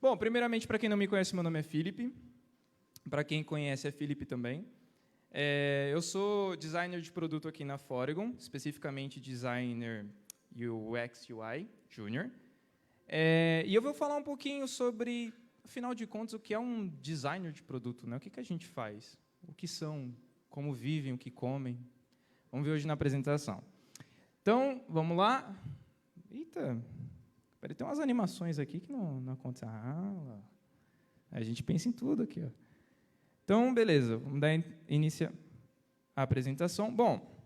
Bom, primeiramente, para quem não me conhece, meu nome é Felipe. Para quem conhece, é Felipe também. Eu sou designer de produto aqui na Foregon, especificamente designer UX UI Junior. E eu vou falar um pouquinho sobre, afinal de contas, o que é um designer de produto, né? O que a gente faz, o que são, como vivem, o que comem. Vamos ver hoje na apresentação. Então, vamos lá. Eita, peraí, tem umas animações aqui que não acontecem. A gente pensa em tudo aqui, ó. Então, beleza, vamos dar início à apresentação. Bom,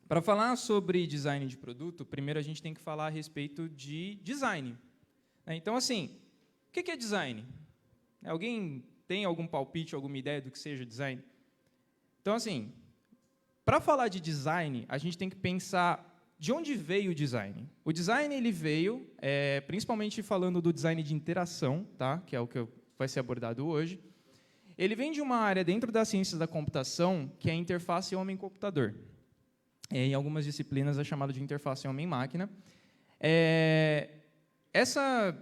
para falar sobre design de produto, primeiro a gente tem que falar a respeito de design. Então, assim, o que é design? Alguém tem algum palpite, alguma ideia do que seja design? Então, assim, para falar de design, a gente tem que pensar de onde veio o design. O design ele veio, principalmente falando do design de interação, tá? Que é o que vai ser abordado hoje. Ele vem de uma área dentro das ciências da computação, que é a interface homem-computador. Em algumas disciplinas é chamado de interface homem-máquina. Essa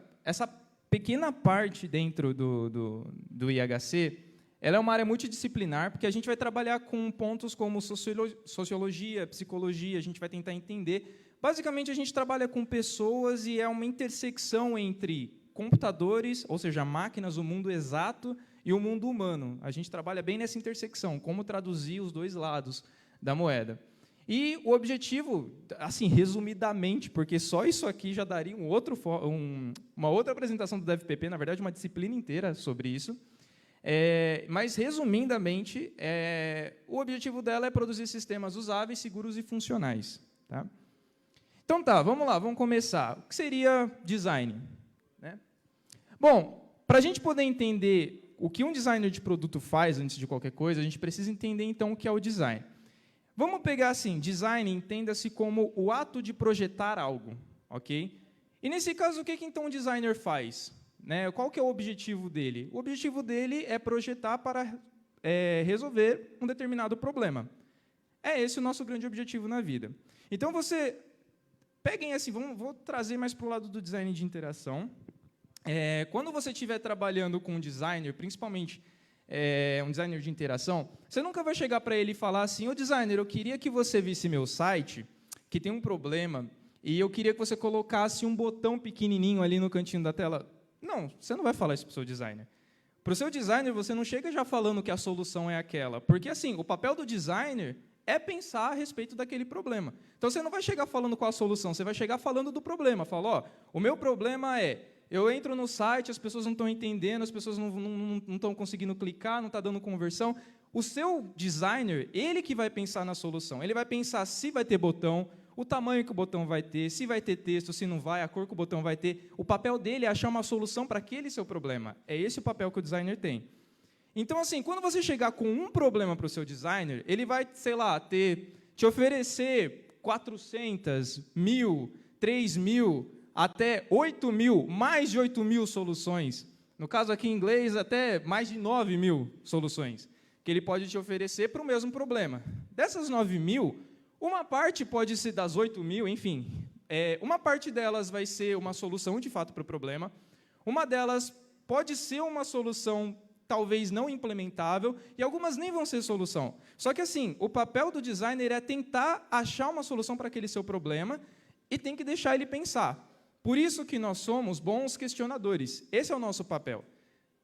pequena parte dentro do IHC, ela é uma área multidisciplinar, porque a gente vai trabalhar com pontos como sociologia, psicologia, a gente vai tentar entender. Basicamente, a gente trabalha com pessoas e é uma intersecção entre computadores, ou seja, máquinas, o mundo exato, e o mundo humano. A gente trabalha bem nessa intersecção, como traduzir os dois lados da moeda. E o objetivo, assim, resumidamente, porque só isso aqui já daria uma outra apresentação do DevPP, na verdade, uma disciplina inteira sobre isso. Mas, resumidamente, o objetivo dela é produzir sistemas usáveis, seguros e funcionais. Tá? Então, vamos lá, vamos começar. O que seria design? Né? Bom, para a gente poder entender o que um designer de produto faz antes de qualquer coisa, a gente precisa entender, então, o que é o design. Vamos pegar assim, design, entenda-se como o ato de projetar algo, ok? E, nesse caso, o que então um designer faz? Né? Qual que é o objetivo dele? O objetivo dele é projetar para resolver um determinado problema. É esse o nosso grande objetivo na vida. Então, peguem assim, vou trazer mais para o lado do design de interação. Quando você estiver trabalhando com um designer, principalmente um designer de interação, você nunca vai chegar para ele e falar assim: ô designer, eu queria que você visse meu site, que tem um problema, e eu queria que você colocasse um botão pequenininho ali no cantinho da tela. Não, você não vai falar isso para o seu designer. Para o seu designer, você não chega já falando que a solução é aquela, porque assim, o papel do designer é pensar a respeito daquele problema. Então, você não vai chegar falando qual a solução, você vai chegar falando do problema. Fala, o meu problema eu entro no site, as pessoas não estão entendendo, as pessoas não estão conseguindo clicar, não está dando conversão. O seu designer, ele que vai pensar na solução. Ele vai pensar se vai ter botão, o tamanho que o botão vai ter, se vai ter texto, se não vai, a cor que o botão vai ter. O papel dele é achar uma solução para aquele seu problema. É esse o papel que o designer tem. Então, assim, quando você chegar com um problema para o seu designer, ele vai, sei lá, te oferecer 400, 1.000, 3.000, até 8.000, mais de 8.000 soluções. No caso aqui em inglês, até mais de 9.000 soluções que ele pode te oferecer para o mesmo problema. Dessas 9.000, uma parte pode ser das 8.000, enfim, uma parte delas vai ser uma solução de fato para o problema, uma delas pode ser uma solução talvez não implementável, e algumas nem vão ser solução. Só que, assim, o papel do designer é tentar achar uma solução para aquele seu problema e tem que deixar ele pensar. Por isso que nós somos bons questionadores. Esse é o nosso papel.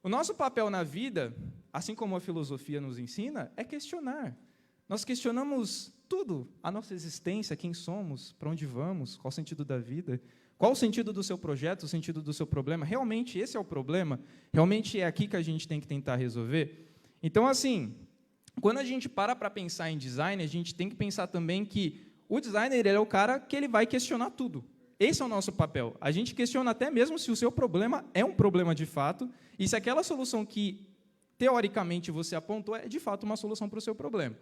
O nosso papel na vida, assim como a filosofia nos ensina, é questionar. Nós questionamos tudo, a nossa existência, quem somos, para onde vamos, qual o sentido da vida, qual o sentido do seu projeto, o sentido do seu problema. Realmente esse é o problema? Realmente é aqui que a gente tem que tentar resolver? Então, assim, quando a gente para pensar em design, a gente tem que pensar também que o designer ele é o cara que ele vai questionar tudo. Esse é o nosso papel. A gente questiona até mesmo se o seu problema é um problema de fato e se aquela solução que, teoricamente, você apontou é, de fato, uma solução para o seu problema.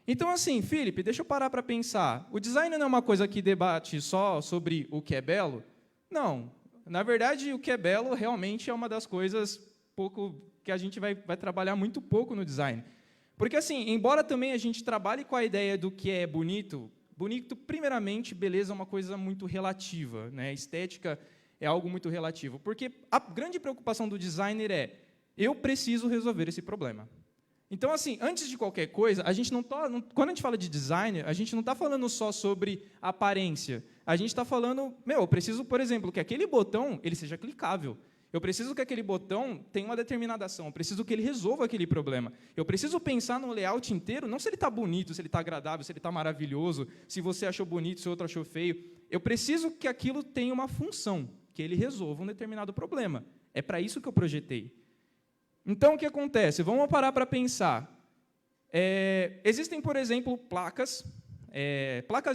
Então, assim, Felipe, deixa eu parar para pensar. O design não é uma coisa que debate só sobre o que é belo? Não. Na verdade, o que é belo realmente é uma das coisas que a gente vai trabalhar muito pouco no design. Porque, assim, embora também a gente trabalhe com a ideia do que é bonito, primeiramente, beleza é uma coisa muito relativa, né? Estética é algo muito relativo. Porque a grande preocupação do designer é, eu preciso resolver esse problema. Então, assim, antes de qualquer coisa, quando a gente fala de designer, a gente não está falando só sobre aparência. A gente está falando, eu preciso, por exemplo, que aquele botão ele seja clicável. Eu preciso que aquele botão tenha uma determinada ação. Eu preciso que ele resolva aquele problema. Eu preciso pensar no layout inteiro, não se ele está bonito, se ele está agradável, se ele está maravilhoso, se você achou bonito, se o outro achou feio. Eu preciso que aquilo tenha uma função, que ele resolva um determinado problema. É para isso que eu projetei. Então, o que acontece? Vamos parar para pensar. Existem, por exemplo, placas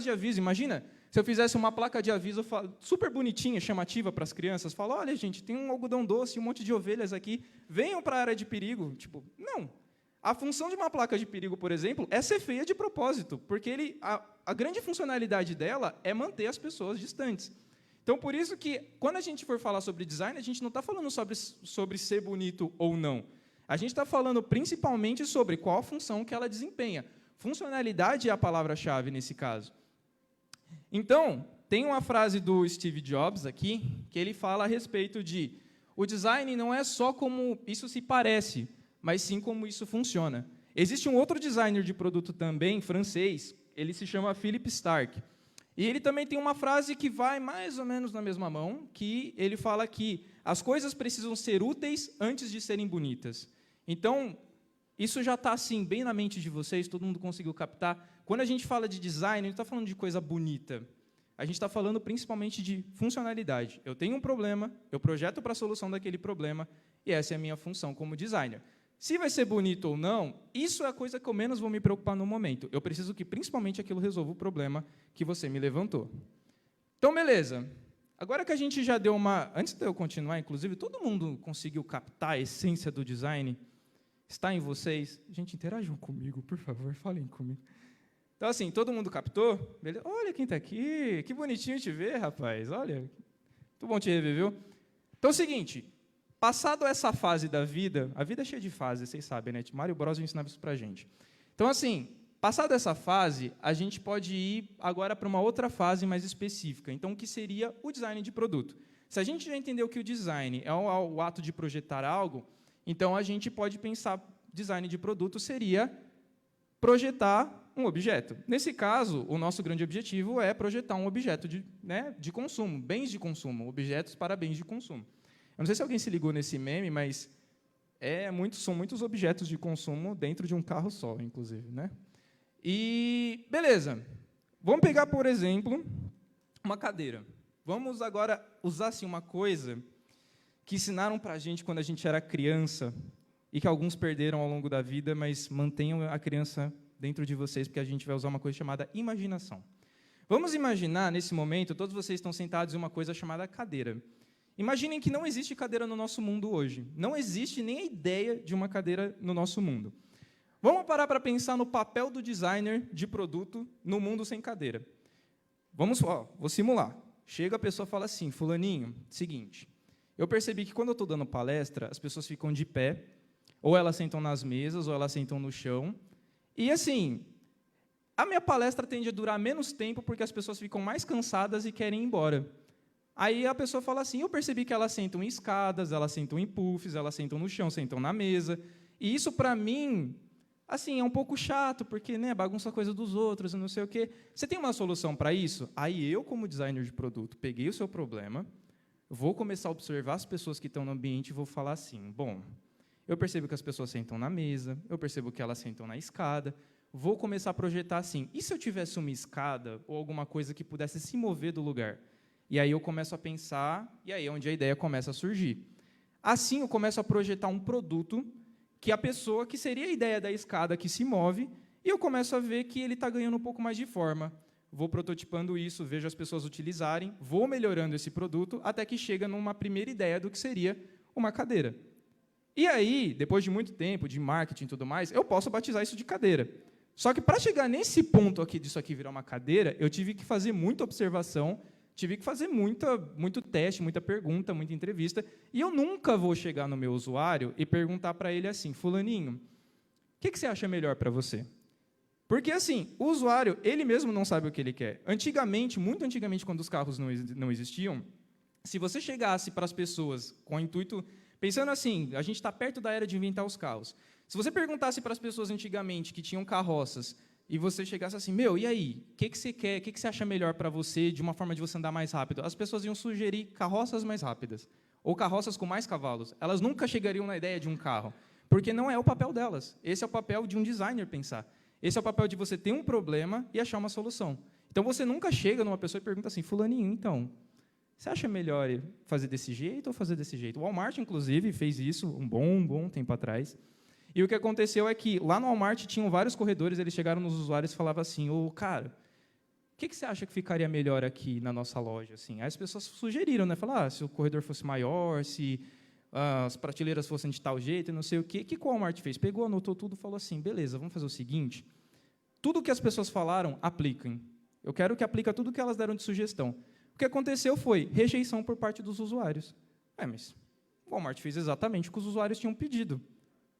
de aviso. Imagina, se eu fizesse uma placa de aviso super bonitinha, chamativa para as crianças, falo, olha, gente, tem um algodão doce, um monte de ovelhas aqui, venham para a área de perigo. Tipo, não. A função de uma placa de perigo, por exemplo, é ser feia de propósito, porque a grande funcionalidade dela é manter as pessoas distantes. Então, por isso que, quando a gente for falar sobre design, a gente não está falando sobre ser bonito ou não. A gente está falando principalmente sobre qual a função que ela desempenha. Funcionalidade é a palavra-chave nesse caso. Então, tem uma frase do Steve Jobs aqui, que ele fala a respeito de o design não é só como isso se parece, mas sim como isso funciona. Existe um outro designer de produto também, francês, ele se chama Philippe Starck. E ele também tem uma frase que vai mais ou menos na mesma mão, que ele fala que as coisas precisam ser úteis antes de serem bonitas. Então, isso já está assim, bem na mente de vocês, todo mundo conseguiu captar. Quando a gente fala de design, a gente está falando de coisa bonita. A gente está falando principalmente de funcionalidade. Eu tenho um problema, eu projeto para a solução daquele problema, e essa é a minha função como designer. Se vai ser bonito ou não, isso é a coisa que eu menos vou me preocupar no momento. Eu preciso que, principalmente, aquilo resolva o problema que você me levantou. Então, beleza. Agora que a gente já deu uma... Antes de eu continuar, inclusive, todo mundo conseguiu captar a essência do design? Está em vocês? Gente, interajam comigo, por favor, falem comigo. Então, assim, todo mundo captou? Beleza? Olha quem está aqui, que bonitinho te ver, rapaz. Olha, muito bom te rever, viu? Então, é o seguinte... Passado essa fase da vida, a vida é cheia de fases, vocês sabem, né? Mário Bros ensinava isso para a gente. Então, assim, passado essa fase, a gente pode ir agora para uma outra fase mais específica. Então, o que seria o design de produto? Se a gente já entendeu que o design é o ato de projetar algo, então a gente pode pensar design de produto seria projetar um objeto. Nesse caso, o nosso grande objetivo é projetar um objeto de consumo, bens de consumo, objetos para bens de consumo. Eu não sei se alguém se ligou nesse meme, mas são muitos objetos de consumo dentro de um carro só, inclusive, né? E, beleza. Vamos pegar, por exemplo, uma cadeira. Vamos agora usar assim, uma coisa que ensinaram para a gente quando a gente era criança e que alguns perderam ao longo da vida, mas mantenham a criança dentro de vocês, porque a gente vai usar uma coisa chamada imaginação. Vamos imaginar, nesse momento, todos vocês estão sentados em uma coisa chamada cadeira. Imaginem que não existe cadeira no nosso mundo hoje. Não existe nem a ideia de uma cadeira no nosso mundo. Vamos parar para pensar no papel do designer de produto no mundo sem cadeira. Vou simular. Chega a pessoa e fala assim, fulaninho, seguinte, eu percebi que quando eu estou dando palestra, as pessoas ficam de pé, ou elas sentam nas mesas, ou elas sentam no chão, e assim, a minha palestra tende a durar menos tempo porque as pessoas ficam mais cansadas e querem ir embora. Aí a pessoa fala assim, eu percebi que elas sentam em escadas, elas sentam em puffs, elas sentam no chão, sentam na mesa. E isso, para mim, assim, é um pouco chato, porque bagunça a coisa dos outros, não sei o quê. Você tem uma solução para isso? Aí eu, como designer de produto, peguei o seu problema, vou começar a observar as pessoas que estão no ambiente e vou falar assim, bom, eu percebo que as pessoas sentam na mesa, eu percebo que elas sentam na escada, vou começar a projetar assim, e se eu tivesse uma escada ou alguma coisa que pudesse se mover do lugar? E aí eu começo a pensar, e aí é onde a ideia começa a surgir. Assim, eu começo a projetar um produto que a pessoa, que seria a ideia da escada que se move, e eu começo a ver que ele está ganhando um pouco mais de forma. Vou prototipando isso, vejo as pessoas utilizarem, vou melhorando esse produto, até que chega numa primeira ideia do que seria uma cadeira. E aí, depois de muito tempo, de marketing e tudo mais, eu posso batizar isso de cadeira. Só que, para chegar nesse ponto aqui, disso aqui virar uma cadeira, eu tive que fazer muita observação, tive que fazer muito teste, muita pergunta, muita entrevista, e eu nunca vou chegar no meu usuário e perguntar para ele assim, fulaninho, o que você acha melhor para você? Porque, assim, o usuário, ele mesmo não sabe o que ele quer. Antigamente, muito antigamente, quando os carros não existiam, se você chegasse para as pessoas com o intuito, pensando assim, a gente está perto da era de inventar os carros. Se você perguntasse para as pessoas antigamente que tinham carroças, e você chegasse assim, meu, e aí? O que você quer? O que você acha melhor para você, de uma forma de você andar mais rápido? As pessoas iam sugerir carroças mais rápidas, ou carroças com mais cavalos. Elas nunca chegariam na ideia de um carro, porque não é o papel delas. Esse é o papel de um designer pensar. Esse é o papel de você ter um problema e achar uma solução. Então, você nunca chega numa pessoa e pergunta assim, fulaninho, então, você acha melhor fazer desse jeito ou fazer desse jeito? O Walmart, inclusive, fez isso um bom tempo atrás. E o que aconteceu é que, lá no Walmart, tinham vários corredores, eles chegaram nos usuários e falavam assim, cara, o que você acha que ficaria melhor aqui na nossa loja? Assim, aí as pessoas sugeriram, né? Falaram, se o corredor fosse maior, se as prateleiras fossem de tal jeito, não sei o quê. O que o Walmart fez? Pegou, anotou tudo e falou assim, beleza, vamos fazer o seguinte, tudo que as pessoas falaram, apliquem. Eu quero que aplique tudo que elas deram de sugestão. O que aconteceu foi rejeição por parte dos usuários. Mas o Walmart fez exatamente o que os usuários tinham pedido.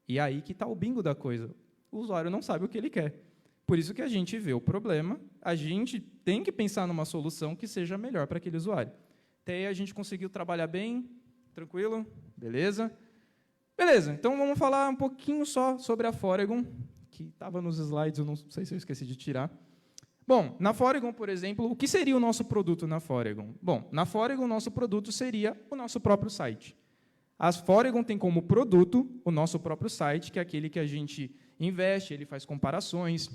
E aí que está o bingo da coisa. O usuário não sabe o que ele quer. Por isso que a gente vê o problema, a gente tem que pensar numa solução que seja melhor para aquele usuário. Até aí a gente conseguiu trabalhar bem, tranquilo, beleza? Beleza, então vamos falar um pouquinho só sobre a Foregon, que estava nos slides, eu não sei se eu esqueci de tirar. Bom, na Foregon, por exemplo, o que seria o nosso produto na Foregon? Bom, na Foregon, o nosso produto seria o nosso próprio site. A Foregon tem como produto o nosso próprio site, que é aquele que a gente investe, ele faz comparações,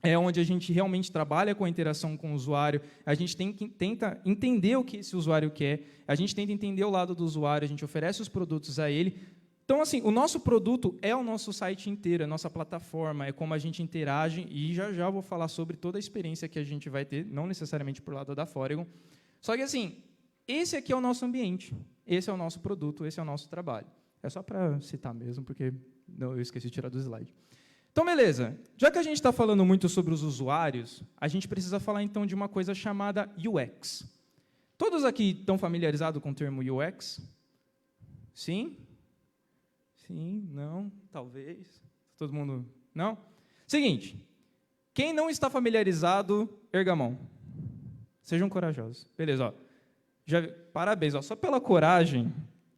é onde a gente realmente trabalha com a interação com o usuário, a gente tenta entender o que esse usuário quer, a gente tenta entender o lado do usuário, a gente oferece os produtos a ele. Então, assim, o nosso produto é o nosso site inteiro, a nossa plataforma, é como a gente interage, e já vou falar sobre toda a experiência que a gente vai ter, não necessariamente por lado da Foregon. Só que, assim, esse aqui é o nosso ambiente, esse é o nosso produto, esse é o nosso trabalho. É só para citar mesmo, porque eu esqueci de tirar do slide. Então, beleza. Já que a gente está falando muito sobre os usuários, a gente precisa falar, então, de uma coisa chamada UX. Todos aqui estão familiarizados com o termo UX? Sim? Sim? Não? Talvez? Todo mundo? Não? Seguinte, quem não está familiarizado, erga a mão. Sejam corajosos. Beleza, ó. Parabéns, ó. Só pela coragem,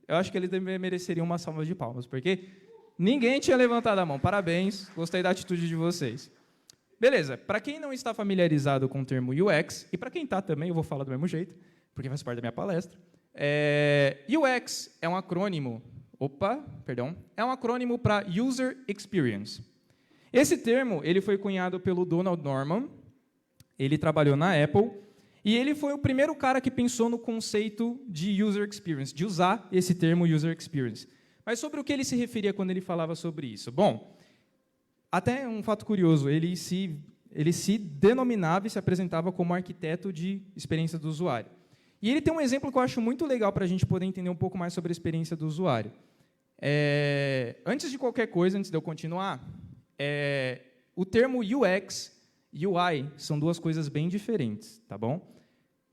eu acho que eles mereceriam uma salva de palmas, porque ninguém tinha levantado a mão. Parabéns, gostei da atitude de vocês. Beleza, para quem não está familiarizado com o termo UX, e para quem está também, eu vou falar do mesmo jeito, porque faz parte da minha palestra, UX é um acrônimo, é um acrônimo para User Experience. Esse termo ele foi cunhado pelo Donald Norman, ele trabalhou na Apple, e ele foi o primeiro cara que pensou no conceito de User Experience, de usar esse termo User Experience. Mas sobre o que ele se referia quando ele falava sobre isso? Bom, até um fato curioso, ele se denominava e se apresentava como arquiteto de experiência do usuário. E ele tem um exemplo que eu acho muito legal para a gente poder entender um pouco mais sobre a experiência do usuário. Antes de qualquer coisa, antes de eu continuar, o termo UX e UI são duas coisas bem diferentes, tá bom?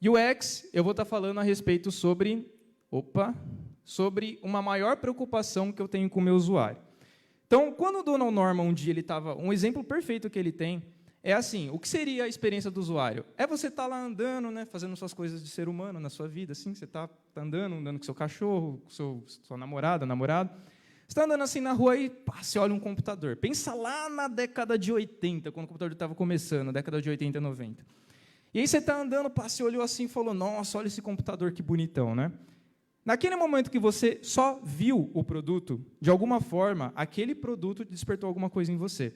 UX, eu vou estar falando a respeito sobre uma maior preocupação que eu tenho com o meu usuário. Então, quando o Donald Norman, um dia, um exemplo perfeito que ele tem, é assim, o que seria a experiência do usuário? É você estar lá andando, né, fazendo suas coisas de ser humano na sua vida, assim, você está andando com seu cachorro, com sua namorada, namorado, você está andando assim na rua e você olha um computador. Pensa lá na década de 80, quando o computador estava começando, década de 80, 90. E aí você está andando, você olhou assim e falou, nossa, olha esse computador que bonitão, né? Naquele momento que você só viu o produto, de alguma forma, aquele produto despertou alguma coisa em você.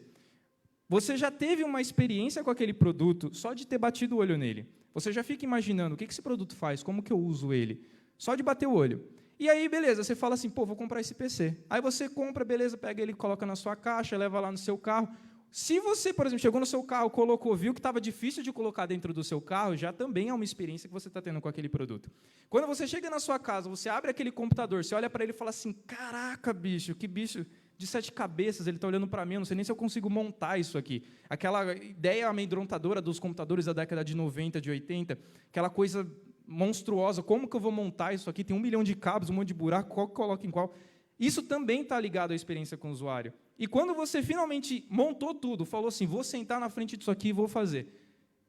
Você já teve uma experiência com aquele produto só de ter batido o olho nele. Você já fica imaginando o que esse produto faz, como que eu uso ele, só de bater o olho. E aí, beleza, você fala assim, vou comprar esse PC. Aí você compra, beleza, pega ele, coloca na sua caixa, leva lá no seu carro. Se você, por exemplo, chegou no seu carro, colocou, viu que estava difícil de colocar dentro do seu carro, já também é uma experiência que você está tendo com aquele produto. Quando você chega na sua casa, você abre aquele computador, você olha para ele e fala assim, caraca, bicho, que bicho de 7 cabeças, ele está olhando para mim, eu não sei nem se eu consigo montar isso aqui. Aquela ideia amedrontadora dos computadores da década de 90, de 80, aquela coisa monstruosa, como que eu vou montar isso aqui? Tem 1 milhão de cabos, um monte de buraco, qual que coloca em qual? Isso também está ligado à experiência com o usuário. E quando você finalmente montou tudo, falou assim, vou sentar na frente disso aqui e vou fazer.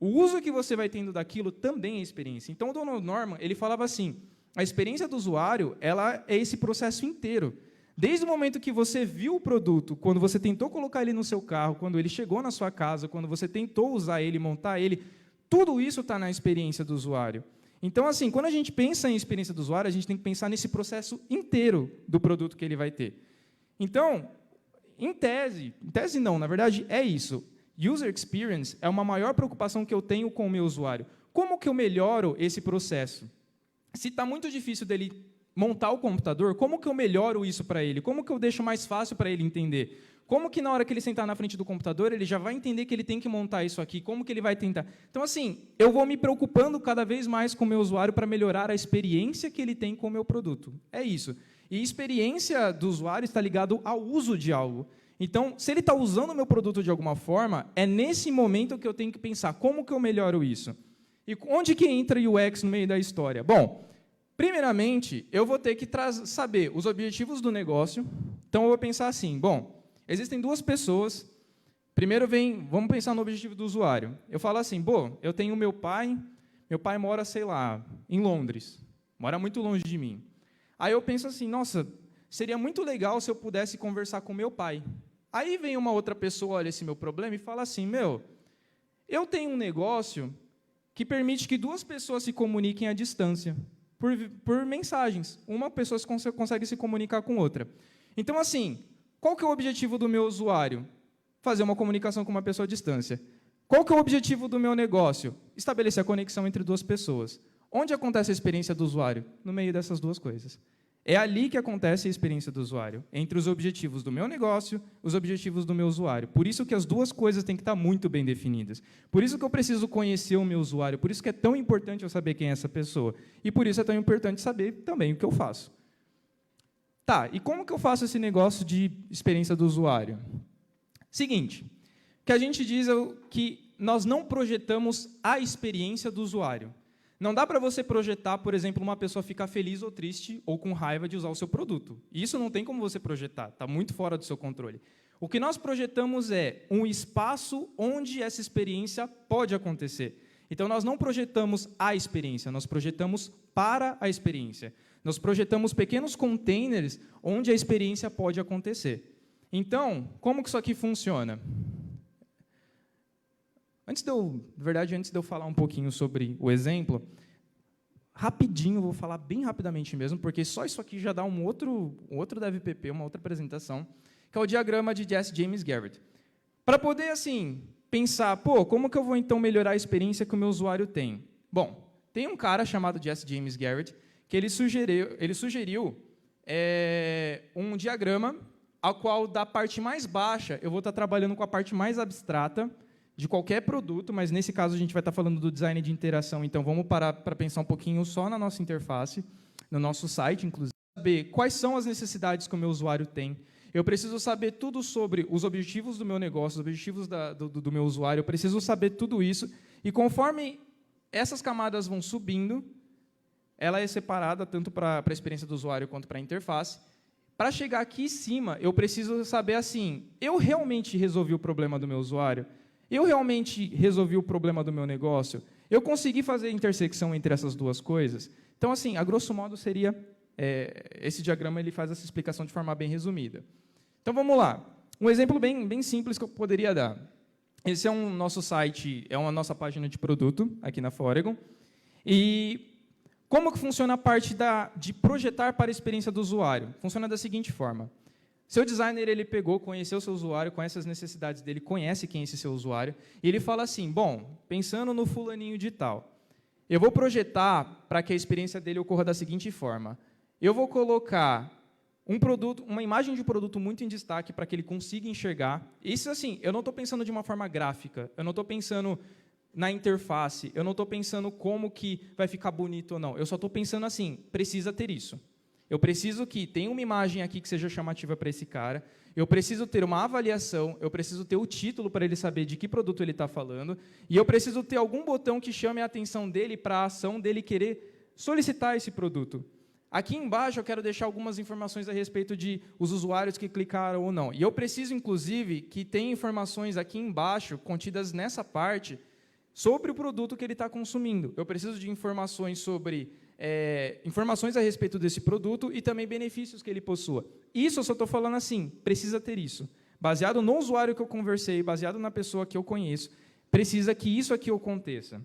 O uso que você vai tendo daquilo também é experiência. Então, o Donald Norman, ele falava assim, A experiência do usuário, ela é esse processo inteiro. Desde o momento que você viu o produto, quando você tentou colocar ele no seu carro, quando ele chegou na sua casa, quando você tentou usar ele, montar ele, tudo isso está na experiência do usuário. Então, assim, quando a gente pensa em experiência do usuário, a gente tem que pensar nesse processo inteiro do produto que ele vai ter. Então, em tese não, na verdade, é isso. User experience é uma maior preocupação que eu tenho com o meu usuário. Como que eu melhoro esse processo? Se está muito difícil dele montar o computador, como que eu melhoro isso para ele? Como que eu deixo mais fácil para ele entender? Como que, na hora que ele sentar na frente do computador, ele já vai entender que ele tem que montar isso aqui? Como que ele vai tentar? Então, assim, eu vou me preocupando cada vez mais com o meu usuário para melhorar a experiência que ele tem com o meu produto. É isso. E experiência do usuário está ligado ao uso de algo. Então, se ele está usando o meu produto de alguma forma, é nesse momento que eu tenho que pensar como que eu melhoro isso. E onde que entra o UX no meio da história? Bom, primeiramente, eu vou ter que saber os objetivos do negócio. Então, eu vou pensar assim, bom, existem duas pessoas. Primeiro vamos pensar no objetivo do usuário. Eu falo assim, bom, eu tenho meu pai mora, sei lá, em Londres, mora muito longe de mim. Aí eu penso assim, nossa, seria muito legal se eu pudesse conversar com meu pai. Aí vem uma outra pessoa, olha esse meu problema e fala assim, eu tenho um negócio que permite que duas pessoas se comuniquem à distância, por mensagens. Uma pessoa consegue se comunicar com outra. Então, assim, qual que é o objetivo do meu usuário? Fazer uma comunicação com uma pessoa à distância. Qual que é o objetivo do meu negócio? Estabelecer a conexão entre duas pessoas. Onde acontece a experiência do usuário? No meio dessas duas coisas. É ali que acontece a experiência do usuário, entre os objetivos do meu negócio, os objetivos do meu usuário. Por isso que as duas coisas têm que estar muito bem definidas. Por isso que eu preciso conhecer o meu usuário, por isso que é tão importante eu saber quem é essa pessoa. E por isso é tão importante saber também o que eu faço. Tá, e como que eu faço esse negócio de experiência do usuário? Seguinte, o que a gente diz é que nós não projetamos a experiência do usuário. Não dá para você projetar, por exemplo, uma pessoa ficar feliz ou triste ou com raiva de usar o seu produto. Isso não tem como você projetar, está muito fora do seu controle. O que nós projetamos é um espaço onde essa experiência pode acontecer. Então, nós não projetamos a experiência, nós projetamos para a experiência. Nós projetamos pequenos containers onde a experiência pode acontecer. Então, como que isso aqui funciona? Antes de eu falar um pouquinho sobre o exemplo, rapidinho, vou falar bem rapidamente mesmo, porque só isso aqui já dá um outro DevPP, uma outra apresentação, que é o diagrama de Jesse James Garrett. Para poder, assim, pensar, como que eu vou, então, melhorar a experiência que o meu usuário tem? Bom, tem um cara chamado Jesse James Garrett, que ele sugeriu um diagrama, ao qual, da parte mais baixa, eu vou estar trabalhando com a parte mais abstrata, de qualquer produto, mas nesse caso a gente vai estar falando do design de interação, então vamos parar para pensar um pouquinho só na nossa interface, no nosso site, inclusive, saber quais são as necessidades que o meu usuário tem. Eu preciso saber tudo sobre os objetivos do meu negócio, os objetivos do meu usuário, eu preciso saber tudo isso, e conforme essas camadas vão subindo, ela é separada tanto para a experiência do usuário quanto para a interface. Para chegar aqui em cima, eu preciso saber assim, eu realmente resolvi o problema do meu usuário? Eu realmente resolvi o problema do meu negócio? Eu consegui fazer a intersecção entre essas duas coisas? Então, assim, a grosso modo, seria... esse diagrama ele faz essa explicação de forma bem resumida. Então, vamos lá. Um exemplo bem simples que eu poderia dar. Esse é um nosso site, é uma nossa página de produto, aqui na Foregon. E como que funciona a parte de projetar para a experiência do usuário? Funciona da seguinte forma. Seu designer, ele conheceu o seu usuário, conhece as necessidades dele, conhece quem é esse seu usuário, e ele fala assim, bom, pensando no fulaninho de tal, eu vou projetar para que a experiência dele ocorra da seguinte forma. Eu vou colocar uma imagem de produto muito em destaque para que ele consiga enxergar. Isso, assim, eu não estou pensando de uma forma gráfica, eu não estou pensando na interface, eu não estou pensando como que vai ficar bonito ou não, eu só estou pensando assim, precisa ter isso. Eu preciso que tenha uma imagem aqui que seja chamativa para esse cara, eu preciso ter uma avaliação, eu preciso ter o título para ele saber de que produto ele está falando, e eu preciso ter algum botão que chame a atenção dele para a ação dele querer solicitar esse produto. Aqui embaixo eu quero deixar algumas informações a respeito de os usuários que clicaram ou não. E eu preciso, inclusive, que tenha informações aqui embaixo, contidas nessa parte, sobre o produto que ele está consumindo. Eu preciso de informações sobre informações a respeito desse produto e também benefícios que ele possua. Isso eu só estou falando assim, precisa ter isso. Baseado no usuário que eu conversei, baseado na pessoa que eu conheço, precisa que isso aqui aconteça.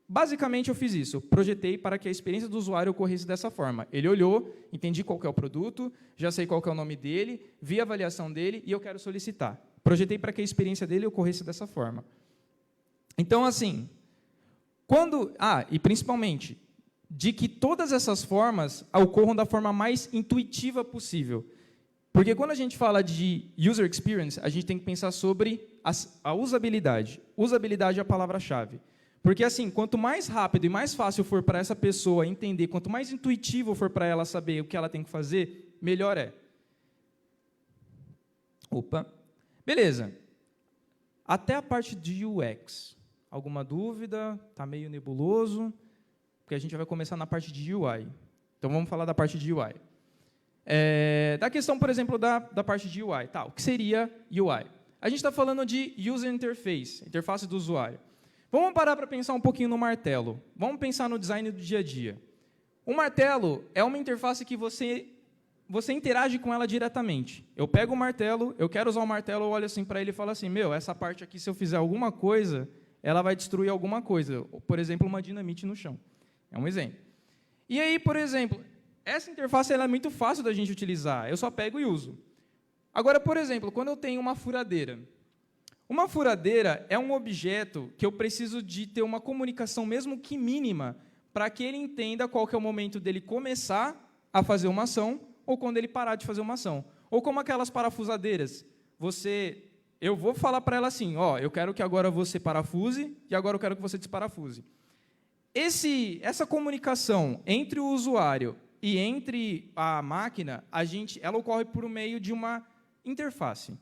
Basicamente, eu fiz isso. Projetei para que a experiência do usuário ocorresse dessa forma. Ele olhou, entendi qual que é o produto, já sei qual que é o nome dele, vi a avaliação dele e eu quero solicitar. Projetei para que a experiência dele ocorresse dessa forma. Então, assim, e principalmente, de que todas essas formas ocorram da forma mais intuitiva possível. Porque quando a gente fala de user experience, a gente tem que pensar sobre a usabilidade. Usabilidade é a palavra-chave. Porque, assim, quanto mais rápido e mais fácil for para essa pessoa entender, quanto mais intuitivo for para ela saber o que ela tem que fazer, melhor é. Opa. Beleza. Até a parte de UX. Alguma dúvida? Está meio nebuloso? Porque a gente vai começar na parte de UI. Então, vamos falar da parte de UI. Da questão, por exemplo, da parte de UI. Tá, o que seria UI? A gente está falando de User Interface, interface do usuário. Vamos parar para pensar um pouquinho no martelo. Vamos pensar no design do dia a dia. O martelo é uma interface que você interage com ela diretamente. Eu pego o martelo, eu quero usar o martelo, eu olho assim para ele e falo assim, essa parte aqui, se eu fizer alguma coisa, ela vai destruir alguma coisa. Por exemplo, uma dinamite no chão. É um exemplo. E aí, por exemplo, essa interface ela é muito fácil da gente utilizar. Eu só pego e uso. Agora, por exemplo, quando eu tenho uma furadeira. Uma furadeira é um objeto que eu preciso de ter uma comunicação, mesmo que mínima, para que ele entenda qual que é o momento dele começar a fazer uma ação ou quando ele parar de fazer uma ação. Ou como aquelas parafusadeiras. Eu vou falar para ela assim, eu quero que agora você parafuse e agora eu quero que você desparafuse. Essa comunicação entre o usuário e entre a máquina, ela ocorre por meio de uma interface.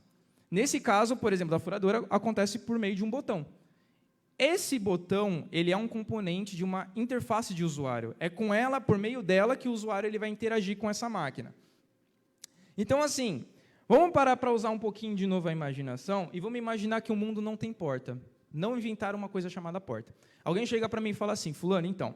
Nesse caso, por exemplo, da furadora, acontece por meio de um botão. Esse botão ele é um componente de uma interface de usuário. É com ela, por meio dela, que o usuário ele vai interagir com essa máquina. Então, assim, vamos parar para usar um pouquinho de novo a imaginação e vamos imaginar que o mundo não tem porta. Não inventaram uma coisa chamada porta. Alguém chega para mim e fala assim, fulano, então,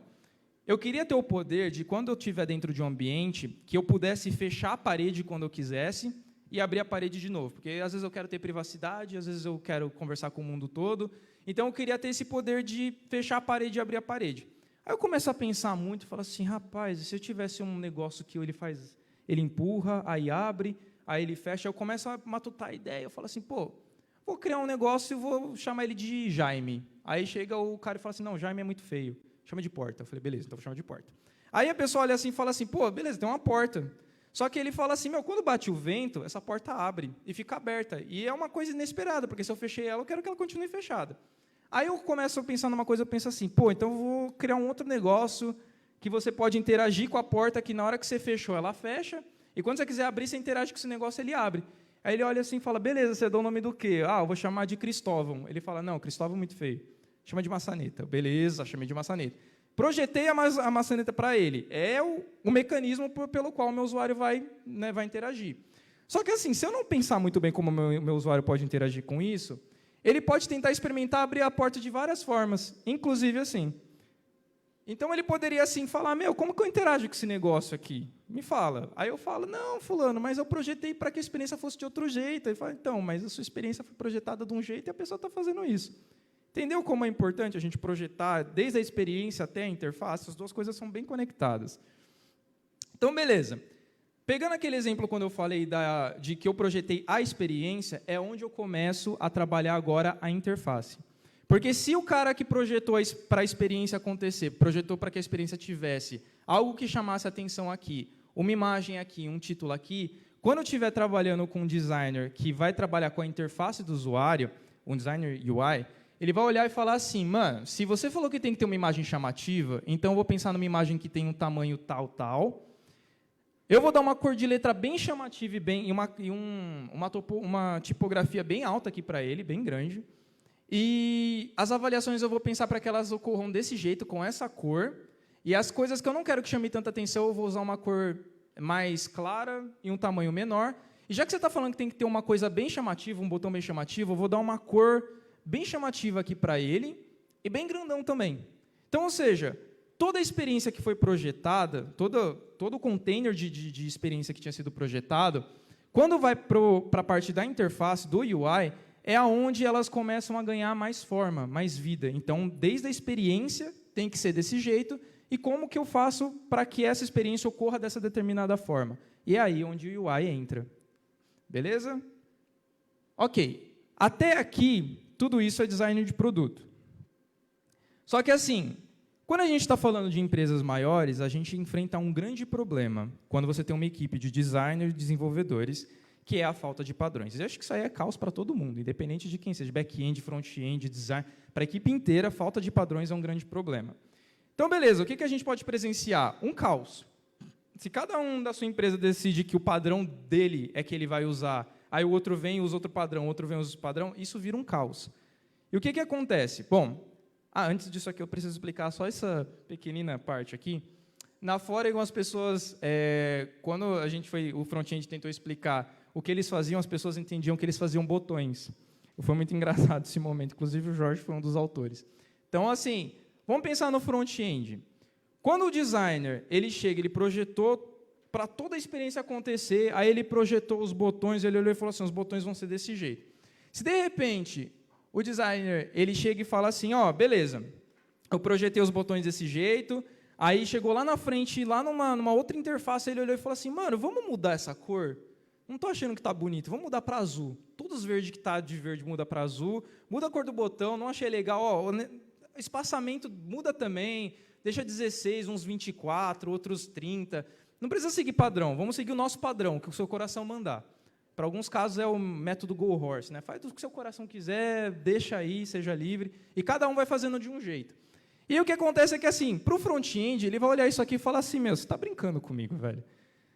eu queria ter o poder de, quando eu estiver dentro de um ambiente, que eu pudesse fechar a parede quando eu quisesse e abrir a parede de novo. Porque, às vezes, eu quero ter privacidade, às vezes, eu quero conversar com o mundo todo. Então, eu queria ter esse poder de fechar a parede e abrir a parede. Aí eu começo a pensar muito e falo assim, rapaz, se eu tivesse um negócio que ele empurra, aí abre, aí ele fecha, eu começo a matutar a ideia. Eu falo assim, vou criar um negócio e vou chamar ele de Jaime. Aí chega o cara e fala assim, não, Jaime é muito feio, chama de porta. Eu falei, beleza, então vou chamar de porta. Aí a pessoa olha assim e fala assim, beleza, tem uma porta. Só que ele fala assim, quando bate o vento, essa porta abre e fica aberta. E é uma coisa inesperada, porque se eu fechei ela, eu quero que ela continue fechada. Aí eu começo a pensar numa coisa, eu penso assim, então eu vou criar um outro negócio que você pode interagir com a porta, que na hora que você fechou, ela fecha, e quando você quiser abrir, você interage com esse negócio, ele abre. Aí ele olha assim e fala, beleza, você dá o nome do quê? Eu vou chamar de Cristóvão. Ele fala, não, Cristóvão é muito feio. Chama de maçaneta. Beleza, chamei de maçaneta. Projetei a maçaneta para ele. É o mecanismo pelo qual o meu usuário vai interagir. Só que, assim, se eu não pensar muito bem como o meu usuário pode interagir com isso, ele pode tentar experimentar abrir a porta de várias formas, inclusive assim. Então, ele poderia, assim, falar, como que eu interajo com esse negócio aqui? Me fala. Aí eu falo, não, fulano, mas eu projetei para que a experiência fosse de outro jeito. Ele fala, então, mas a sua experiência foi projetada de um jeito e a pessoa está fazendo isso. Entendeu como é importante a gente projetar, desde a experiência até a interface? As duas coisas são bem conectadas. Então, beleza. Pegando aquele exemplo quando eu falei de que eu projetei a experiência, é onde eu começo a trabalhar agora a interface. Porque se o cara que projetou para a experiência acontecer, projetou para que a experiência tivesse algo que chamasse atenção aqui, uma imagem aqui, um título aqui, quando eu estiver trabalhando com um designer que vai trabalhar com a interface do usuário, um designer UI, ele vai olhar e falar assim, se você falou que tem que ter uma imagem chamativa, então eu vou pensar numa imagem que tem um tamanho tal, eu vou dar uma cor de letra bem chamativa e uma tipografia bem alta aqui para ele, bem grande, e as avaliações eu vou pensar para que elas ocorram desse jeito, com essa cor, e as coisas que eu não quero que chame tanta atenção, eu vou usar uma cor mais clara e um tamanho menor, e já que você está falando que tem que ter uma coisa bem chamativa, um botão bem chamativo, eu vou dar uma cor bem chamativa aqui para ele, e bem grandão também. Então, ou seja, toda a experiência que foi projetada, todo o container de experiência que tinha sido projetado, quando vai para a parte da interface, do UI, é aonde elas começam a ganhar mais forma, mais vida. Então, desde a experiência, tem que ser desse jeito, e como que eu faço para que essa experiência ocorra dessa determinada forma? E é aí onde o UI entra. Beleza? Ok. Até aqui, tudo isso é design de produto. Só que assim, quando a gente está falando de empresas maiores, a gente enfrenta um grande problema quando você tem uma equipe de designers e desenvolvedores, que é a falta de padrões. Eu acho que isso aí é caos para todo mundo, independente de quem seja, back-end, front-end, design. Para a equipe inteira, a falta de padrões é um grande problema. Então, beleza, o que a gente pode presenciar? Um caos. Se cada um da sua empresa decide que o padrão dele é que ele vai usar, aí o outro vem e usa outro padrão, o outro vem e usa outro padrão, isso vira um caos. E o que acontece? Bom, antes disso aqui eu preciso explicar só essa pequenina parte aqui. Na Foregon, as pessoas, quando o front-end tentou explicar o que eles faziam, as pessoas entendiam que eles faziam botões. Foi muito engraçado esse momento, inclusive o Jorge foi um dos autores. Então, assim, vamos pensar no front-end. Quando o designer ele chega, ele projetou para toda a experiência acontecer, aí ele projetou os botões, ele olhou e falou assim, os botões vão ser desse jeito. Se, de repente, o designer ele chega e fala assim, beleza, eu projetei os botões desse jeito, aí chegou lá na frente, lá numa outra interface, ele olhou e falou assim, mano, vamos mudar essa cor? Não estou achando que está bonito, vamos mudar para azul. Todos os verdes que está de verde muda para azul, muda a cor do botão, não achei legal, o espaçamento muda também, deixa 16, uns 24, outros 30. Não precisa seguir padrão, vamos seguir o nosso padrão, que o seu coração mandar. Para alguns casos é o método Go Horse, né? Faz o que o seu coração quiser, deixa aí, seja livre, e cada um vai fazendo de um jeito. E aí, o que acontece é que, assim, para o front-end, ele vai olhar isso aqui e falar assim, você está brincando comigo, velho.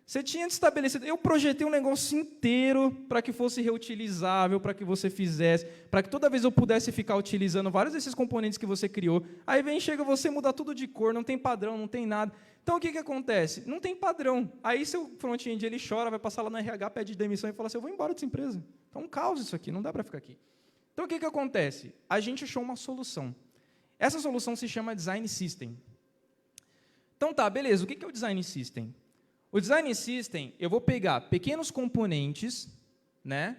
Você tinha estabelecido, eu projetei um negócio inteiro para que fosse reutilizável, para que você fizesse, para que toda vez eu pudesse ficar utilizando vários desses componentes que você criou. Aí chega você mudar tudo de cor, não tem padrão, não tem nada. Então, o que acontece? Não tem padrão. Aí, seu front-end ele chora, vai passar lá no RH, pede demissão e fala assim, eu vou embora dessa empresa. Então, um caos isso aqui, não dá para ficar aqui. Então, o que acontece? A gente achou uma solução. Essa solução se chama Design System. Então, tá, beleza, o que é o Design System? O Design System, eu vou pegar pequenos componentes, né,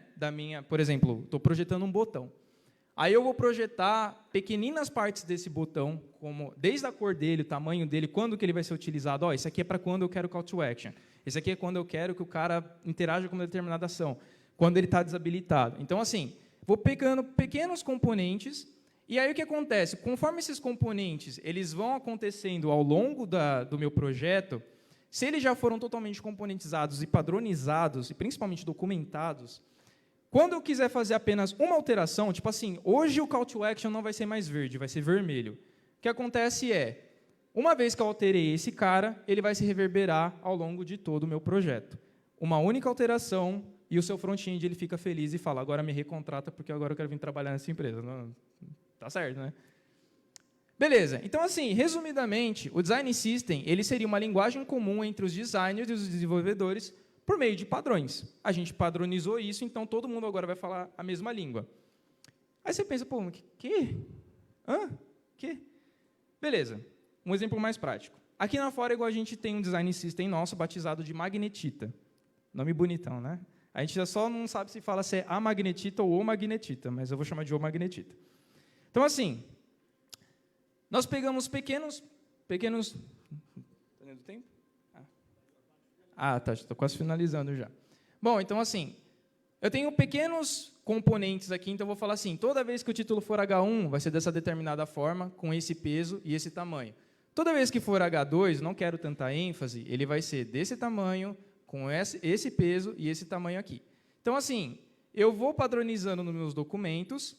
por exemplo, estou projetando um botão. Aí eu vou projetar pequeninas partes desse botão, como desde a cor dele, o tamanho dele, quando que ele vai ser utilizado. Esse aqui é para quando eu quero call to action. Esse aqui é quando eu quero que o cara interaja com uma determinada ação, quando ele está desabilitado. Então, assim, vou pegando pequenos componentes, e aí o que acontece? Conforme esses componentes eles vão acontecendo ao longo do meu projeto, se eles já foram totalmente componentizados e padronizados, e principalmente documentados, quando eu quiser fazer apenas uma alteração, tipo assim, hoje o call to action não vai ser mais verde, vai ser vermelho. O que acontece é, uma vez que eu alterei esse cara, ele vai se reverberar ao longo de todo o meu projeto. Uma única alteração, e o seu front-end ele fica feliz e fala, agora me recontrata, porque agora eu quero vir trabalhar nessa empresa. Não, tá certo, né? Beleza, então assim, resumidamente, o Design System ele seria uma linguagem comum entre os designers e os desenvolvedores por meio de padrões. A gente padronizou isso, então todo mundo agora vai falar a mesma língua. Aí você pensa, pô, que? Que? Beleza, um exemplo mais prático. Aqui na Foregon a gente tem um Design System nosso batizado de Magnetita. Nome bonitão, né? A gente já só não sabe se fala se é a Magnetita ou o Magnetita, mas eu vou chamar de o Magnetita. Então, assim, nós pegamos pequenos... Está dando tempo? Tá, estou quase finalizando já. Bom, então, assim, eu tenho pequenos componentes aqui, então eu vou falar assim, toda vez que o título for H1, vai ser dessa determinada forma, com esse peso e esse tamanho. Toda vez que for H2, não quero tanta ênfase, ele vai ser desse tamanho, com esse peso e esse tamanho aqui. Então, assim, eu vou padronizando nos meus documentos,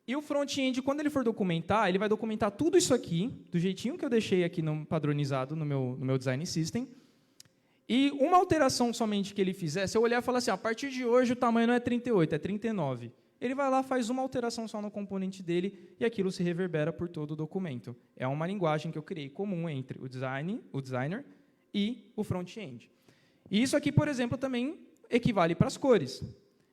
e o front-end, quando ele for documentar, ele vai documentar tudo isso aqui, do jeitinho que eu deixei aqui padronizado no meu Design System. E uma alteração somente que ele fizer, se eu olhar e falar assim, a partir de hoje o tamanho não é 38, é 39. Ele vai lá, faz uma alteração só no componente dele, e aquilo se reverbera por todo o documento. É uma linguagem que eu criei comum entre o designer e o front-end. E isso aqui, por exemplo, também equivale para as cores.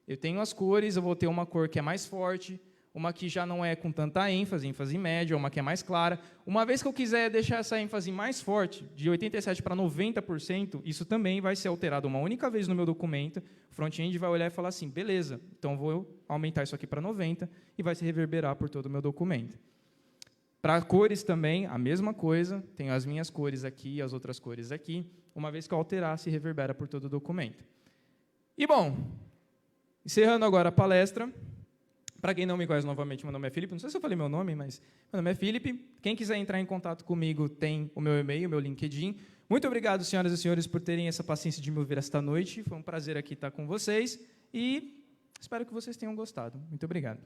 Eu tenho as cores, eu vou ter uma cor que é mais forte, uma que já não é com tanta ênfase, ênfase média, uma que é mais clara. Uma vez que eu quiser deixar essa ênfase mais forte, de 87% para 90%, isso também vai ser alterado uma única vez no meu documento. O front-end vai olhar e falar assim, beleza, então vou aumentar isso aqui para 90% e vai se reverberar por todo o meu documento. Para cores também, a mesma coisa, tenho as minhas cores aqui e as outras cores aqui. Uma vez que eu alterar, se reverbera por todo o documento. E, bom, encerrando agora a palestra, para quem não me conhece novamente, meu nome é Felipe, não sei se eu falei meu nome, mas meu nome é Felipe. Quem quiser entrar em contato comigo tem o meu e-mail, o meu LinkedIn. Muito obrigado, senhoras e senhores, por terem essa paciência de me ouvir esta noite. Foi um prazer aqui estar com vocês e espero que vocês tenham gostado. Muito obrigado.